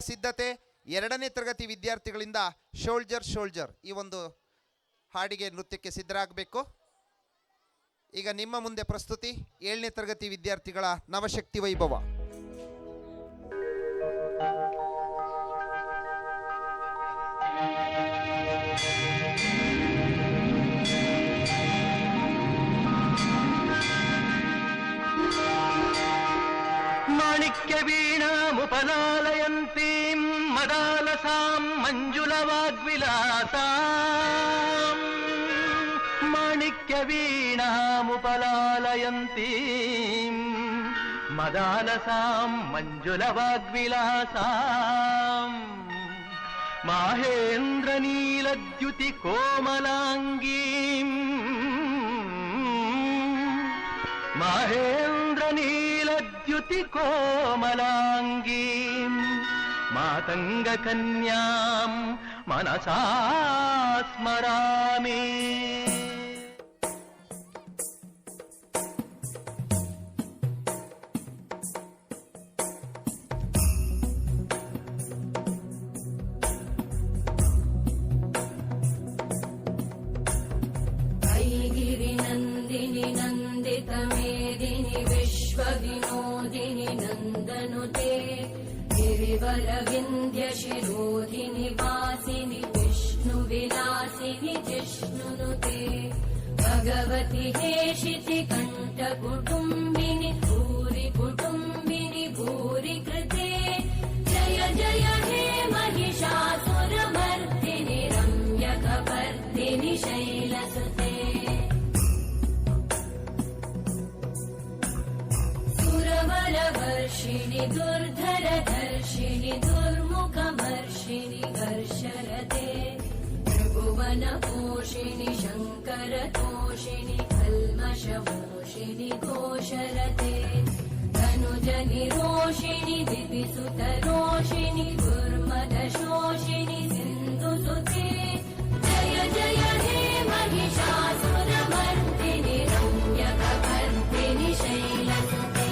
ಸಿದ್ಧತೆ 2ನೇ ತರಗತಿ ವಿದ್ಯಾರ್ಥಿಗಳಿಂದ ಶೋಲ್ಜರ್ ಈ ಒಂದು ಹಾಡಿಗೆ ನೃತ್ಯಕ್ಕೆ ಸಿದ್ಧರಾಗಬೇಕು. ಈಗ ನಿಮ್ಮ ಮುಂದೆ ಪ್ರಸ್ತುತಿ 7ನೇ ತರಗತಿ ವಿದ್ಯಾರ್ಥಿಗಳ ನವಶಕ್ತಿ ವೈಭವ. ಮಾಣಿಕ್ಯ ವೀಣಾಮುಪಲಾಲಯಂತೀಂ ಮದಾಲಸಾಂ ಮಂಜುಳವಾಗ್ವಿಲಾಸಾಂ. ಮಾಣಿಕ್ಯ ವೀಣಾಮುಪಲಾಲಯಂತೀಂ ಮದಾಲಸಾಂ ಮಂಜುಳವಾಗ್ವಿಲಾಸಾಂ. ಮಾಹೇಂದ್ರ ನೀಲದ್ಯುತಿ ಕೋಮಲಾಂಗೀಂ ಮಾಹೇಂದ್ರ ನೀಲದ್ಯುತಿ ಕೋಮಲಾಂಗೀಂ ಮಾತಂಗ ಕನ್ಯಾಂ ಮನಸಾ ಸ್ಮರಾಮಿ. मेदिनि विश्वविनोदिनि नन्दनुते गिरिवरविन्द्य शिरोधिनि वासिनि विष्णुविलासिनि जिष्णुनुते भगवति हेशिति कण्ठकुटुम्बिनि भूरि कुटुम्बिनि भूरि कृते जय जय हे महिषासुरमर्दिनि रम्यकपर्दिनि शैलसुते वर्षिणि दुर्धरधर्षिणि दुर्मुखमर्षिणि कर्षरते त्रिभुवनपोषिणि शङ्करतोषिणि कल्मषमोषिणि घोषरते धनुजनिरोषिणि दिविसुतरोषिणि दुर्मदशोषिणि सिन्धुसुते जय जय हे महिषासुरमर्दिनि रम्यकपर्दिनि शैलसुते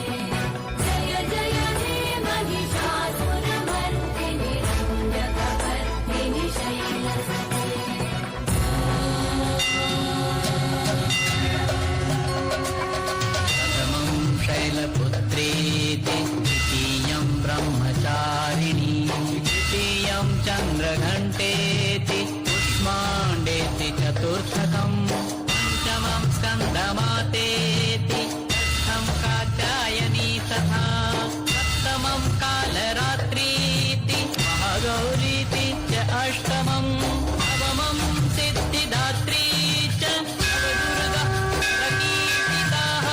शैलपुत्रेति द्वितीयं ब्रह्मचारिणी तृतीयं चन्द्रघण्टेति कुष्माण्डेति चतुर्थकम् पञ्चमं स्कन्दमातेति षष्ठं कात्यायनी तथा सप्तमं कालरात्रीति महागौरीति च अष्टमं नवमं सिद्धिदात्री च नवदुर्गा प्रकीर्तिताः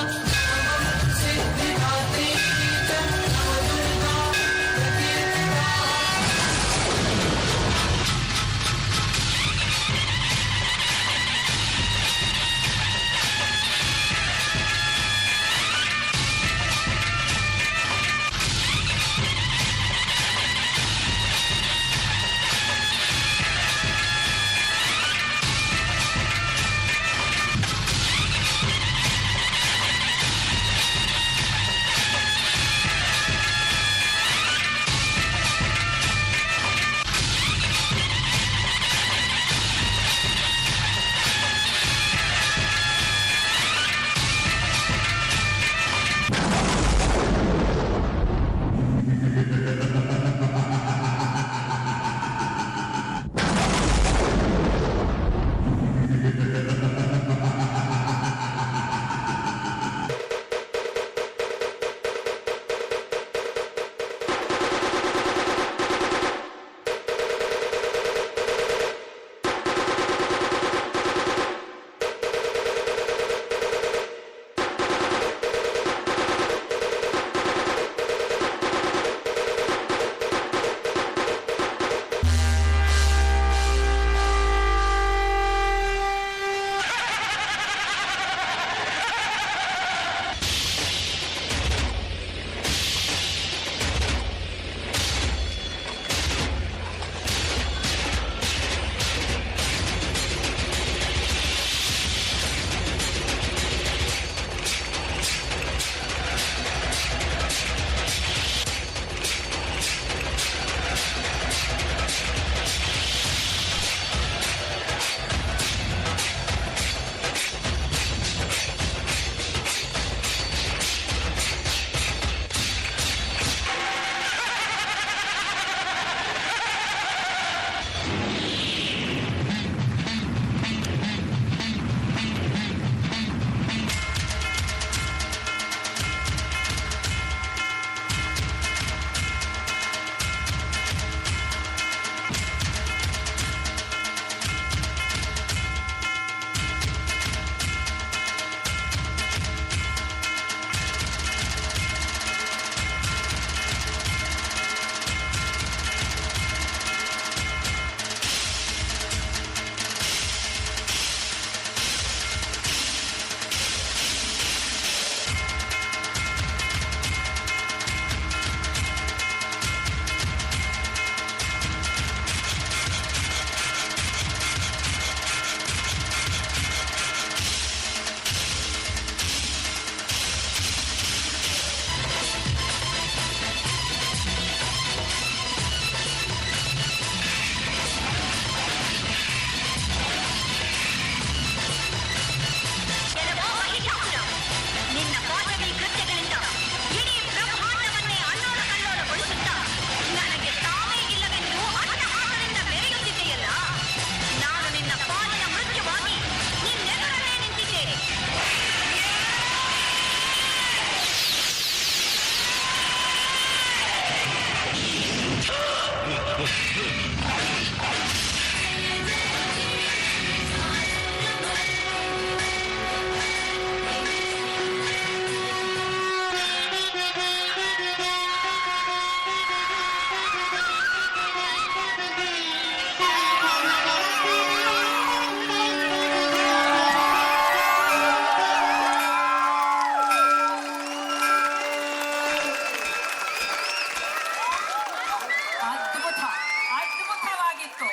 ಅದ್ಭುತವಾಗಿತ್ತು.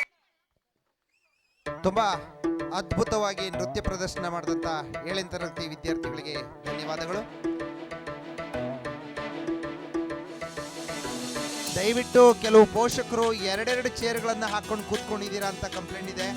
ತುಂಬ ಅದ್ಭುತವಾಗಿ ನೃತ್ಯ ಪ್ರದರ್ಶನ ಮಾಡಿದಂಥ 7ನೇ ತರಗತಿ ವಿದ್ಯಾರ್ಥಿಗಳಿಗೆ ಧನ್ಯವಾದಗಳು. ದಯವಿಟ್ಟು ಕೆಲವು ಪೋಷಕರು ಎರಡೆರಡು ಚೇರ್ಗಳನ್ನು ಹಾಕೊಂಡು ಕೂತ್ಕೊಂಡಿದ್ದೀರಾ ಅಂತ ಕಂಪ್ಲೇಂಟ್ ಇದೆ.